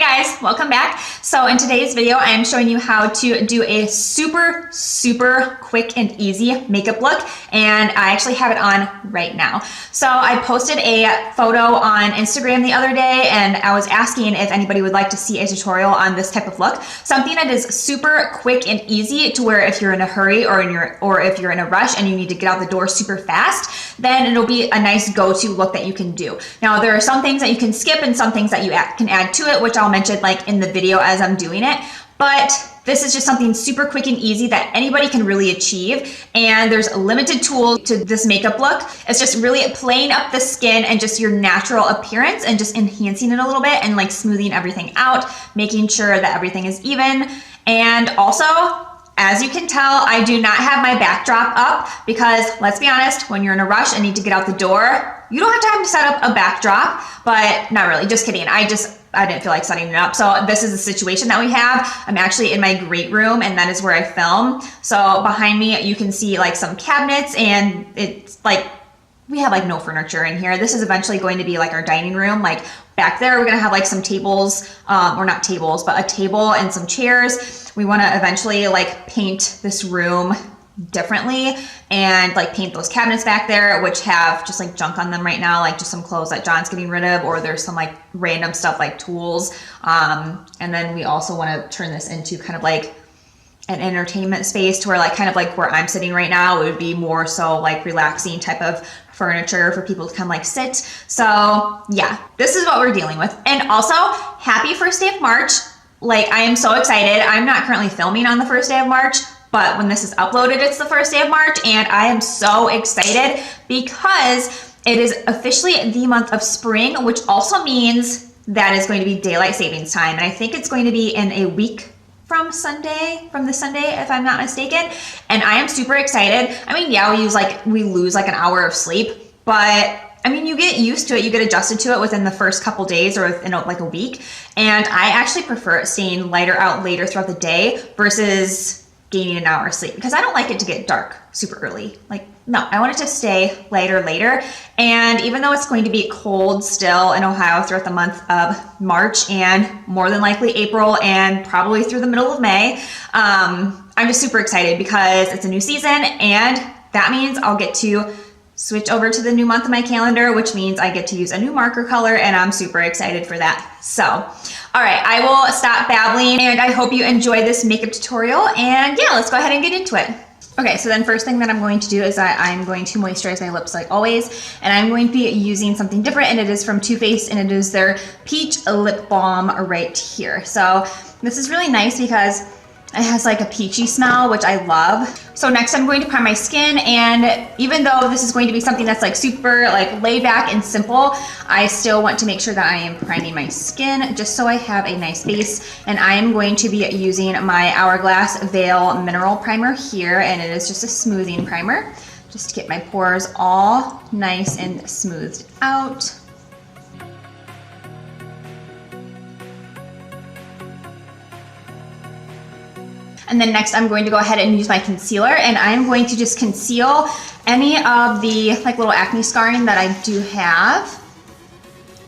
guys, welcome back. So in today's video, I am showing you how to do a super quick and easy makeup look, and I actually have it on right now. So I posted a photo on Instagram the other day, and I was asking if anybody would like to see a tutorial on this type of look. Something that is super quick and easy to where if you're in a hurry or if you're in a rush and you need to get out the door super fast, then it'll be a nice go-to look that you can do. Now, there are some things that you can skip and some things that you can add to it, which I'll mention like in the video as I'm doing it. But this is just something super quick and easy that anybody can really achieve. And there's limited tools to this makeup look. It's just really playing up the skin and just your natural appearance and just enhancing it a little bit and like smoothing everything out, making sure that everything is even. And also, as you can tell, I do not have my backdrop up because, let's be honest, when you're in a rush and need to get out the door, you don't have time to set up a backdrop, but not really, just kidding. I didn't feel like setting it up. So this is the situation that we have. I'm actually in my great room, and that is where I film. So behind me, you can see like some cabinets, and it's like, we have like no furniture in here. This is eventually going to be like our dining room. Like back there, we're gonna have like some tables, or not tables, but a table and some chairs. We wanna eventually like paint this room differently and like paint those cabinets back there, which have just like junk on them right now, like just some clothes that John's getting rid of, or there's some like random stuff like tools. And then we also wanna turn this into kind of like an entertainment space to where like kind of like where I'm sitting right now, it would be more so like relaxing type of furniture for people to come like sit. So yeah, this is what we're dealing with. And also, happy first day of March. Like, I am so excited. I'm not currently filming on the first day of March, but when this is uploaded, it's the first day of March, and I am so excited because it is officially the month of spring, which also means that it's going to be daylight savings time. And I think it's going to be in a week from this Sunday, if I'm not mistaken. And I am super excited. I mean, yeah, we lose like an hour of sleep, but I mean, you get used to it, you get adjusted to it within the first couple days or in like a week. And I actually prefer staying lighter out later throughout the day versus gaining an hour of sleep, because I don't like it to get dark super early. Like, no, I want it to stay lighter later. And even though it's going to be cold still in Ohio throughout the month of March and more than likely April and probably through the middle of May, I'm just super excited because it's a new season, and that means I'll get to switch over to the new month of my calendar, which means I get to use a new marker color, and I'm super excited for that. So, all right, I will stop babbling, and I hope you enjoy this makeup tutorial, and yeah, let's go ahead and get into it. Okay, so then first thing that I'm going to do is I'm going to moisturize my lips like always, and I'm going to be using something different, and it is from Too Faced, and it is their Peach Lip Balm right here. So this is really nice because it has like a peachy smell, which I love. So next I'm going to prime my skin, and even though this is going to be something that's like super like laid back and simple, I still want to make sure that I am priming my skin just so I have a nice base. And I am going to be using my Hourglass Veil Mineral Primer here, and it is just a smoothing primer, just to get my pores all nice and smoothed out. And then next I'm going to go ahead and use my concealer, and I'm going to just conceal any of the like little acne scarring that I do have.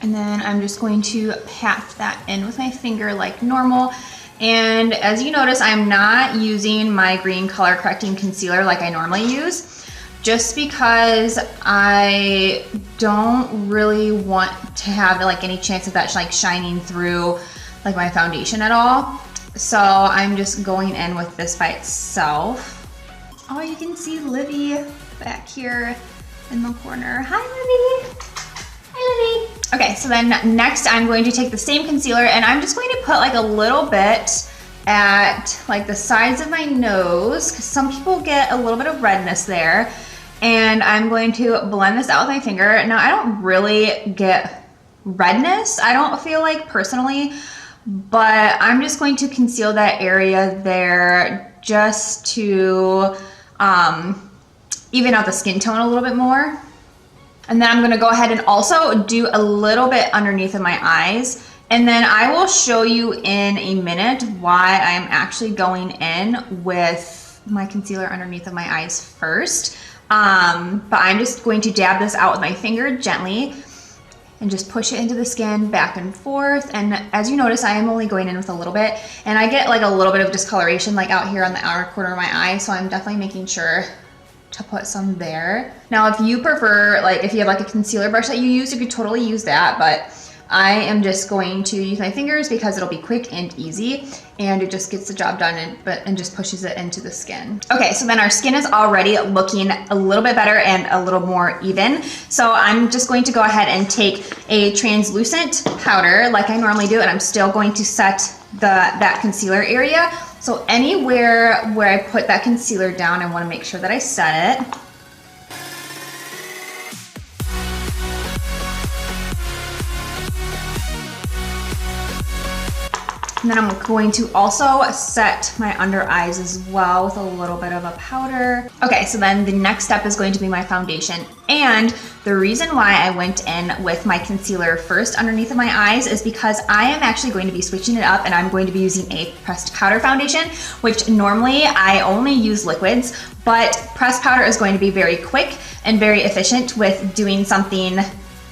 And then I'm just going to pat that in with my finger like normal. And as you notice, I'm not using my green color correcting concealer like I normally use, just because I don't really want to have like any chance of that like shining through like my foundation at all. So I'm just going in with this by itself. Oh, you can see Livy back here in the corner. Hi, Livy. Hi, Livy. Okay, so then next I'm going to take the same concealer, and I'm just going to put like a little bit at like the sides of my nose, because some people get a little bit of redness there. And I'm going to blend this out with my finger. Now, I don't really get redness, I don't feel like personally, but I'm just going to conceal that area there just to even out the skin tone a little bit more. And then I'm gonna go ahead and also do a little bit underneath of my eyes. And then I will show you in a minute why I'm actually going in with my concealer underneath of my eyes first. But I'm just going to dab this out with my finger gently. and just push it into the skin back and forth. And as you notice, I am only going in with a little bit, and I get like a little bit of discoloration like out here on the outer corner of my eye, so I'm definitely making sure to put some there. Now, if you prefer, like if you have like a concealer brush that you use, you could totally use that, but I am just going to use my fingers because it'll be quick and easy, and it just gets the job done and just pushes it into the skin. Okay, so then our skin is already looking a little bit better and a little more even. So I'm just going to go ahead and take a translucent powder like I normally do, and I'm still going to set that concealer area. So anywhere where I put that concealer down, I want to make sure that I set it. And then I'm going to also set my under eyes as well with a little bit of a powder. Okay, so then the next step is going to be my foundation. And the reason why I went in with my concealer first underneath of my eyes is because I am actually going to be switching it up, and I'm going to be using a pressed powder foundation, which normally I only use liquids, but pressed powder is going to be very quick and very efficient with doing something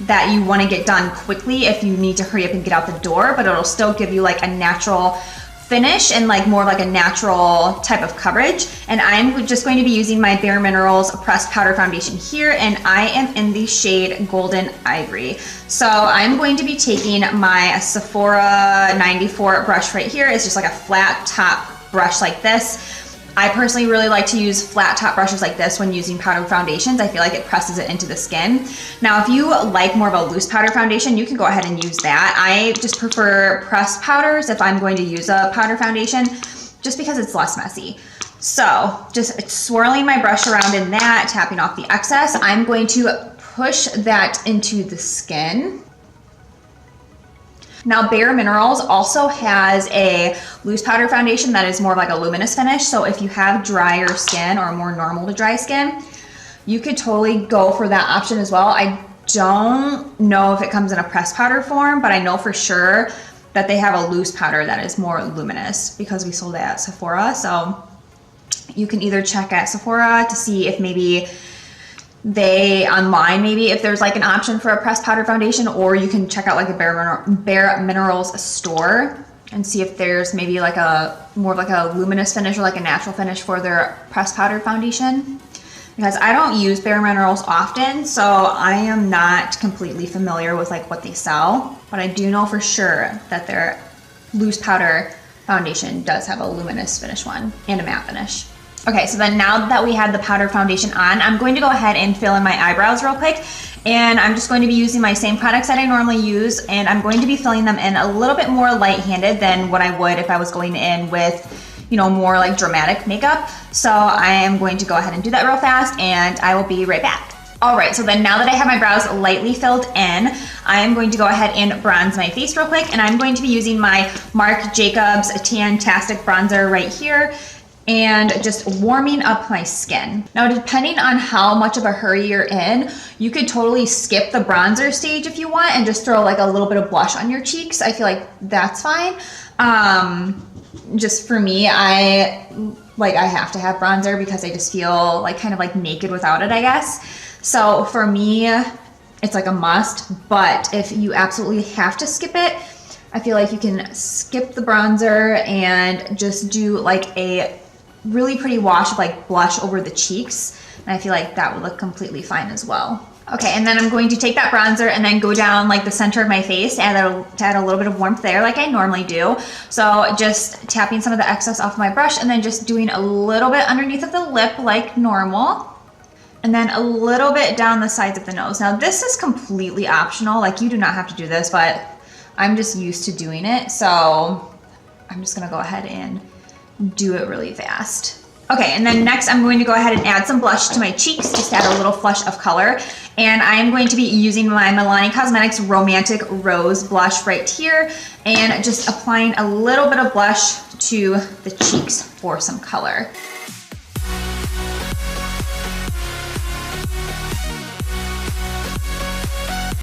that you want to get done quickly if you need to hurry up and get out the door, but it'll still give you like a natural finish and like more like a natural type of coverage. And I'm just going to be using my Bare Minerals pressed powder foundation here, and I am in the shade Golden Ivory. So I'm going to be taking my Sephora 94 brush right here. It's just like a flat top brush like this. I personally really like to use flat top brushes like this when using powder foundations. I feel like it presses it into the skin. Now, if you like more of a loose powder foundation, you can go ahead and use that. I just prefer pressed powders if I'm going to use a powder foundation, just because it's less messy. So just swirling my brush around in that, tapping off the excess, I'm going to push that into the skin. Now, Bare Minerals also has a loose powder foundation that is more of like a luminous finish. So if you have drier skin or more normal to dry skin, you could totally go for that option as well. I don't know if it comes in a pressed powder form, but I know for sure that they have a loose powder that is more luminous because we sold it at Sephora. So you can either check at Sephora to see if maybe maybe if there's like an option for a pressed powder foundation, or you can check out like a Bare Minerals store and see if there's maybe like a more of like a luminous finish or like a natural finish for their pressed powder foundation. Because I don't use Bare Minerals often, so I am not completely familiar with like what they sell, but I do know for sure that their loose powder foundation does have a luminous finish one and a matte finish. Okay, so then now that we have the powder foundation on, I'm going to go ahead and fill in my eyebrows real quick. And I'm just going to be using my same products that I normally use, and I'm going to be filling them in a little bit more light-handed than what I would if I was going in with, you know, more like dramatic makeup. So I am going to go ahead and do that real fast, and I will be right back. All right, so then now that I have my brows lightly filled in, I am going to go ahead and bronze my face real quick, and I'm going to be using my Marc Jacobs Tan-tastic bronzer right here, and just warming up my skin. Now, depending on how much of a hurry you're in, you could totally skip the bronzer stage if you want and just throw like a little bit of blush on your cheeks. I feel like that's fine. Just for me, I have to have bronzer because I just feel like kind of like naked without it, I guess. So for me, it's like a must, but if you absolutely have to skip it, I feel like you can skip the bronzer and just do like a really pretty wash of like blush over the cheeks, and I feel like that would look completely fine as well. Okay, and then I'm going to take that bronzer and then go down like the center of my face to add a little bit of warmth there like I normally do. So just tapping some of the excess off my brush and then just doing a little bit underneath of the lip like normal, and then a little bit down the sides of the nose. Now this is completely optional, like you do not have to do this, but I'm just used to doing it, so I'm just gonna go ahead and do it really fast. Okay, and then next I'm going to go ahead and add some blush to my cheeks, just add a little flush of color. And I am going to be using my Milani Cosmetics Romantic Rose blush right here, and just applying a little bit of blush to the cheeks for some color.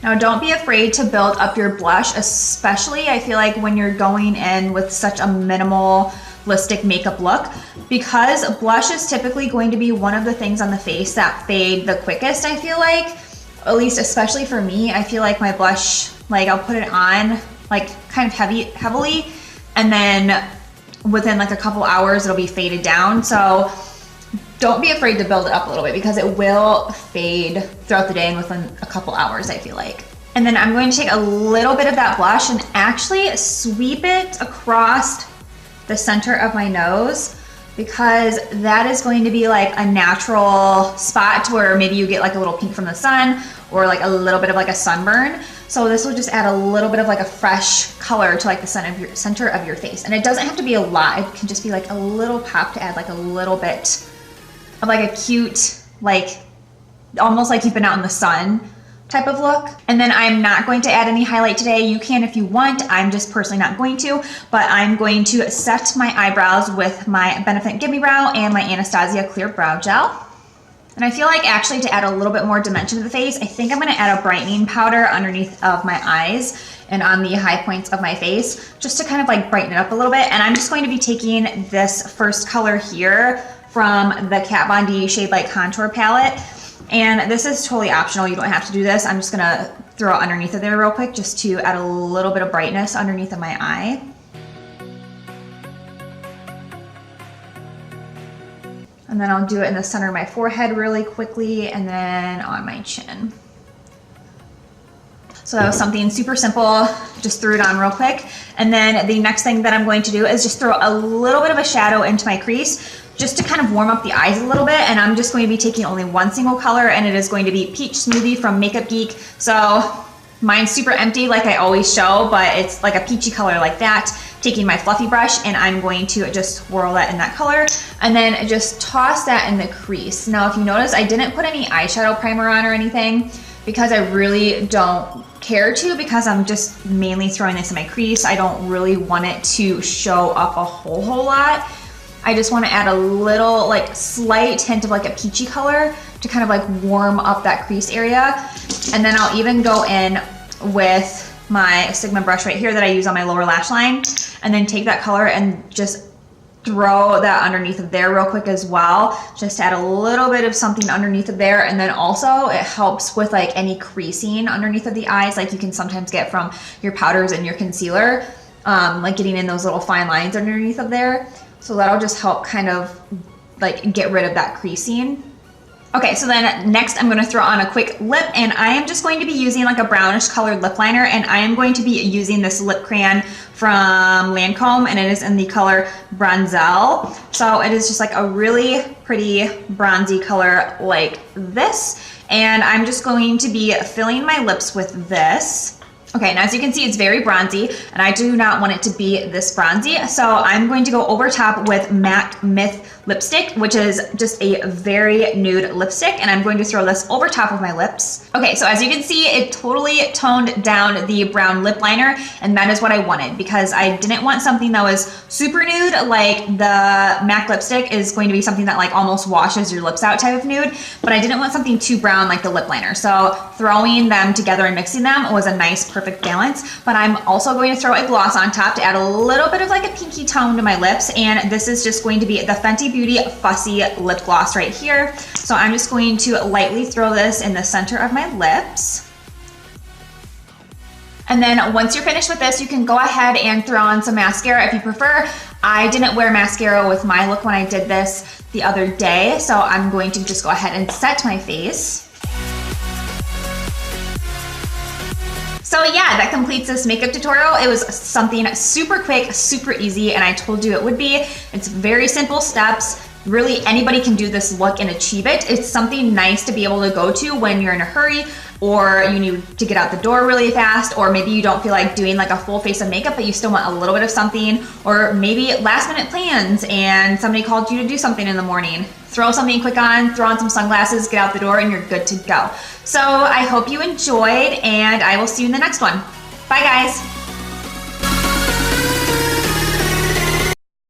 Now, don't be afraid to build up your blush, especially I feel like when you're going in with such a minimalistic makeup look, because blush is typically going to be one of the things on the face that fade the quickest, I feel like. at least especially for me, I feel like my blush, like I'll put it on like kind of heavily, and then within like a couple hours it'll be faded down. So don't be afraid to build it up a little bit, because it will fade throughout the day and within a couple hours, I feel like. And then I'm going to take a little bit of that blush and actually sweep it across the center of my nose, because that is going to be like a natural spot to where maybe you get like a little pink from the sun, or like a little bit of like a sunburn. So this will just add a little bit of like a fresh color to like the center of your face. And it doesn't have to be a lot. It can just be like a little pop to add like a little bit of like a cute, like almost like you've been out in the sun type of look. And then I'm not going to add any highlight today. You can if you want. I'm just personally not going to, but I'm going to set my eyebrows with my Benefit Gimme Brow and my Anastasia Clear Brow Gel. And I feel like actually to add a little bit more dimension to the face, I think I'm going to add a brightening powder underneath of my eyes and on the high points of my face, just to kind of like brighten it up a little bit. And I'm just going to be taking this first color here from the Kat Von D Shade Light Contour Palette. And this is totally optional. You don't have to do this. I'm just going to throw it underneath of there real quick just to add a little bit of brightness underneath of my eye. And then I'll do it in the center of my forehead really quickly, and then on my chin. So that was something super simple, just threw it on real quick. And then the next thing that I'm going to do is just throw a little bit of a shadow into my crease, just to kind of warm up the eyes a little bit. And I'm just going to be taking only one single color, and it is going to be Peach Smoothie from Makeup Geek. So mine's super empty like I always show, but it's like a peachy color like that. Taking my fluffy brush, and I'm going to just swirl that in that color and then just toss that in the crease. Now, if you notice, I didn't put any eyeshadow primer on or anything, because I really don't care to, because I'm just mainly throwing this in my crease. I don't really want it to show up a whole lot. I just want to add a little like slight hint of like a peachy color to kind of like warm up that crease area. And then I'll even go in with my Sigma brush right here that I use on my lower lash line, and then take that color and just throw that underneath of there real quick as well. Just add a little bit of something underneath of there. And then also it helps with like any creasing underneath of the eyes, like you can sometimes get from your powders and your concealer, like getting in those little fine lines underneath of there. So that'll just help kind of like get rid of that creasing. Okay, so then next I'm gonna throw on a quick lip, and I am just going to be using like a brownish colored lip liner, and I am going to be using this lip crayon from Lancome, and it is in the color Bronzelle. So it is just like a really pretty bronzy color like this, and I'm just going to be filling my lips with this. Okay, and as you can see, it's very bronzy, and I do not want it to be this bronzy. So I'm going to go over top with MAC Myth lipstick, which is just a very nude lipstick, and I'm going to throw this over top of my lips. Okay, so as you can see, it totally toned down the brown lip liner, and that is what I wanted, because I didn't want something that was super nude, like the MAC lipstick is going to be something that like almost washes your lips out type of nude, but I didn't want something too brown like the lip liner. So throwing them together and mixing them was a nice, perfect balance. But I'm also going to throw a gloss on top to add a little bit of like a pinky tone to my lips, and this is just going to be the Fenty Beauty Fussy Lip Gloss right here. So I'm just going to lightly throw this in the center of my lips. And then once you're finished with this, you can go ahead and throw on some mascara if you prefer. I didn't wear mascara with my look when I did this the other day, so I'm going to just go ahead and set my face. So yeah, that completes this makeup tutorial. It was something super quick, super easy, and I told you it would be. It's very simple steps. Really, anybody can do this look and achieve it. It's something nice to be able to go to when you're in a hurry, or you need to get out the door really fast, or maybe you don't feel like doing like a full face of makeup, but you still want a little bit of something, or maybe last minute plans and somebody called you to do something in the morning. Throw something quick on, throw on some sunglasses, get out the door, and you're good to go. So I hope you enjoyed, and I will see you in the next one. Bye guys.